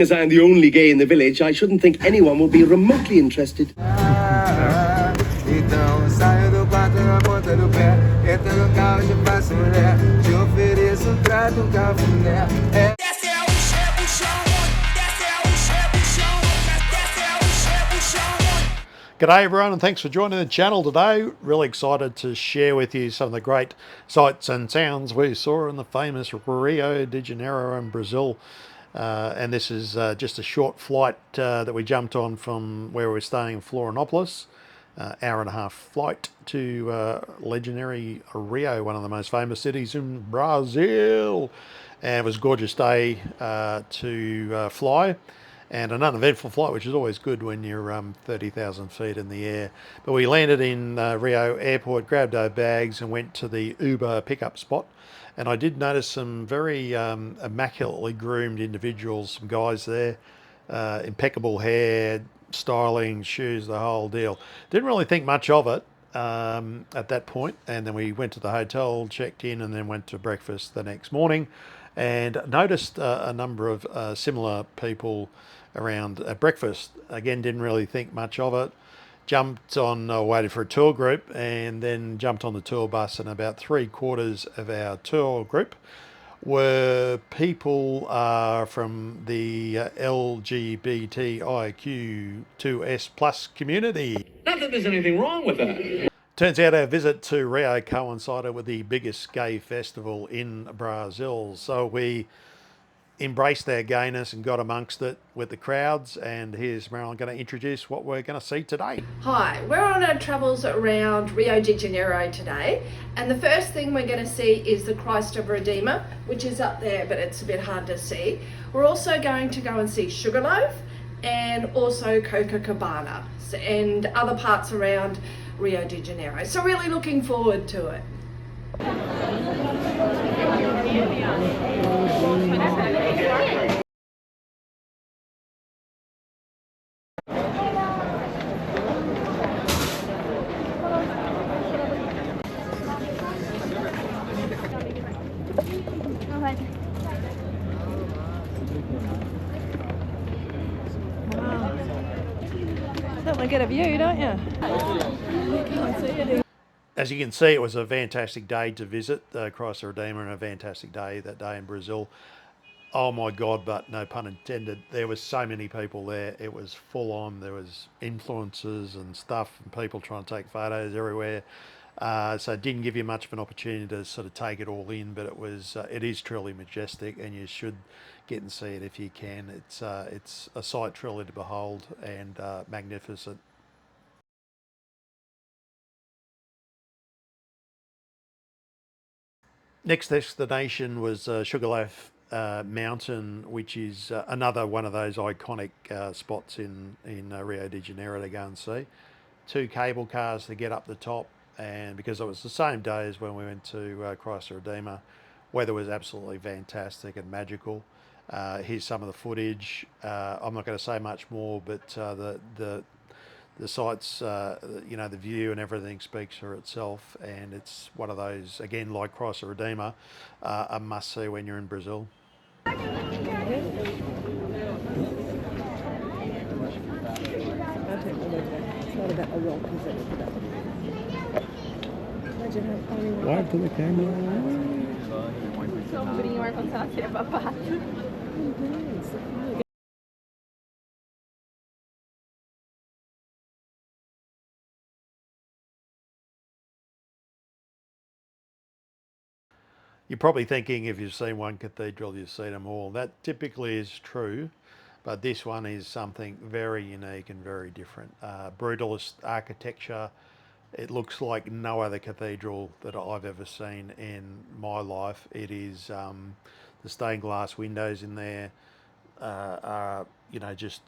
As I am the only gay in the village, I shouldn't think anyone will be remotely interested. Então saio do quarto na ponta do pé, entro no carro de passo mulher, te ofereço um trato cafuné. Desce é o chão, desce é o chão, desce é o chão. G'day everyone, and thanks for joining the channel today. Really excited to share with you some of the great sights and sounds we saw in the famous Rio de Janeiro in Brazil. And this is just a short flight that we jumped on from where we were staying in Florianopolis. Hour and a half flight to legendary Rio, one of the most famous cities in Brazil. And it was a gorgeous day to fly, and an uneventful flight, which is always good when you're 30,000 feet in the air. But we landed in Rio Airport, grabbed our bags and went to the Uber pickup spot. And I did notice some very immaculately groomed individuals, some guys there, impeccable hair, styling, shoes, the whole deal. Didn't really think much of it at that point, and then we went to the hotel, checked in, and then went to breakfast the next morning, and noticed a number of similar people around at breakfast. Again, didn't really think much of it. Jumped on, waited for a tour group, and then jumped on the tour bus, and about 3/4 of our tour group were people from the LGBTIQ2S plus community. Not that there's anything wrong with that. Turns out our visit to Rio coincided with the biggest gay festival in Brazil, so we embraced our gayness and got amongst it with the crowds. And here's Marilyn going to introduce what we're going to see today. Hi, we're on our travels around Rio de Janeiro today, and the first thing we're going to see is the Christ of Redeemer, which is up there but it's a bit hard to see. We're also going to go and see Sugar Loaf and also Copacabana and other parts around Rio de Janeiro, so really looking forward to it. Certainly get a view, don't you? You can't see it. As you can see, it was a fantastic day to visit Christ the Redeemer, and a fantastic day that day in Brazil. Oh my God, but no pun intended, there was so many people there. It was full on. There was influencers and stuff and people trying to take photos everywhere. So it didn't give you much of an opportunity to sort of take it all in, but it is truly majestic, and you should get and see it if you can. It's a sight truly to behold, and magnificent. Next destination was Sugar Loaf Mountain, which is another one of those iconic spots in Rio de Janeiro to go and see. 2 cable cars to get up the top, and because it was the same day as when we went to Christ the Redeemer, weather was absolutely fantastic and magical. Here's some of the footage. I'm not going to say much more, but the sights, the view and everything speaks for itself, and it's one of those, again, like Christ the Redeemer, a must-see when you're in Brazil. Why to the camera? You're probably thinking, if you've seen one cathedral, you've seen them all. That typically is true, but this one is something very unique and very different. Brutalist architecture. It looks like no other cathedral that I've ever seen in my life. It is the stained glass windows in there are just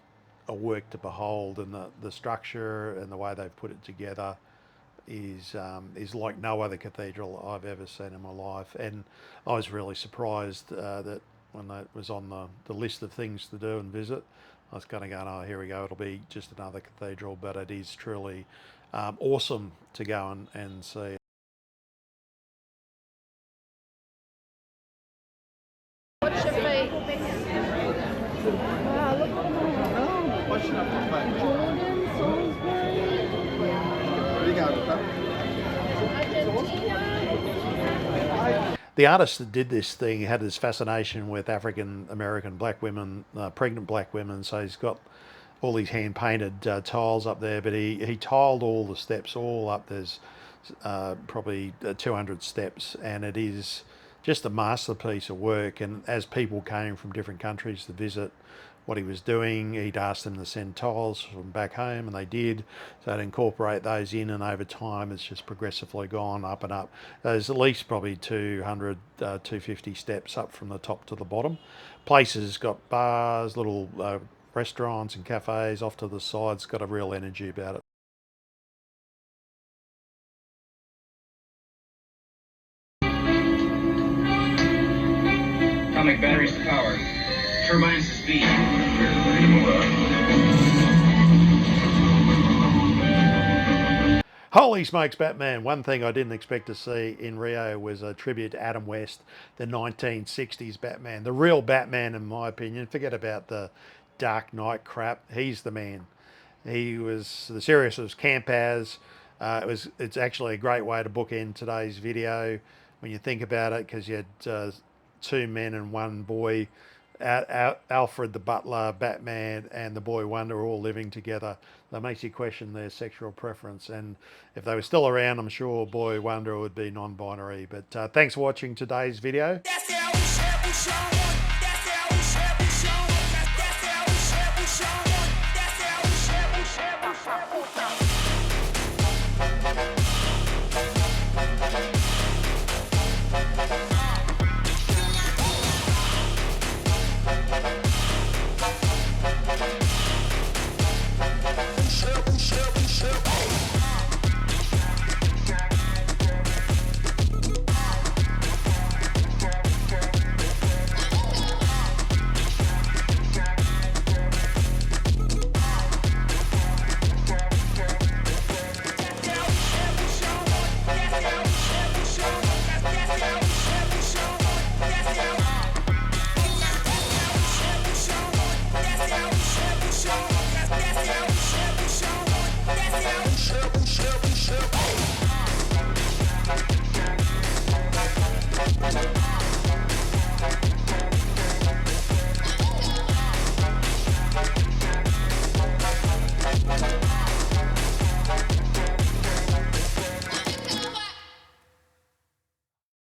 a work to behold, and the structure and the way they've put it together is like no other cathedral I've ever seen in my life. And I was really surprised that when that was on the list of things to do and visit, I was kind of going, oh, here we go, it'll be just another cathedral, but it is truly awesome to go and see. Wow, The artist that did this thing had this fascination with African American black women, pregnant black women. So he's got all these hand painted tiles up there, but he tiled all the steps all up. There's probably 200 steps, and it is just a masterpiece of work. And as people came from different countries to visit what he was doing, he'd asked them to send tiles from back home, and they did. So to incorporate those in, and over time it's just progressively gone up and up. There's at least probably 200, 250 steps up from the top to the bottom. Places got bars, little restaurants and cafes off to the sides. Got a real energy about it. Atomic batteries to power. Turbines to speed. Holy smokes, Batman. One thing I didn't expect to see in Rio was a tribute to Adam West, the 1960s Batman. The real Batman, in my opinion. Forget about the Dark Knight crap. He's the man. He was, the series was Campaz. It's actually a great way to bookend today's video when you think about it, because you had two men and one boy, Alfred the butler, Batman, and the boy Wonder all living together. That makes you question their sexual preference. And if they were still around, I'm sure boy Wonder would be non-binary. But thanks for watching today's video. Desce o chefe, o chão,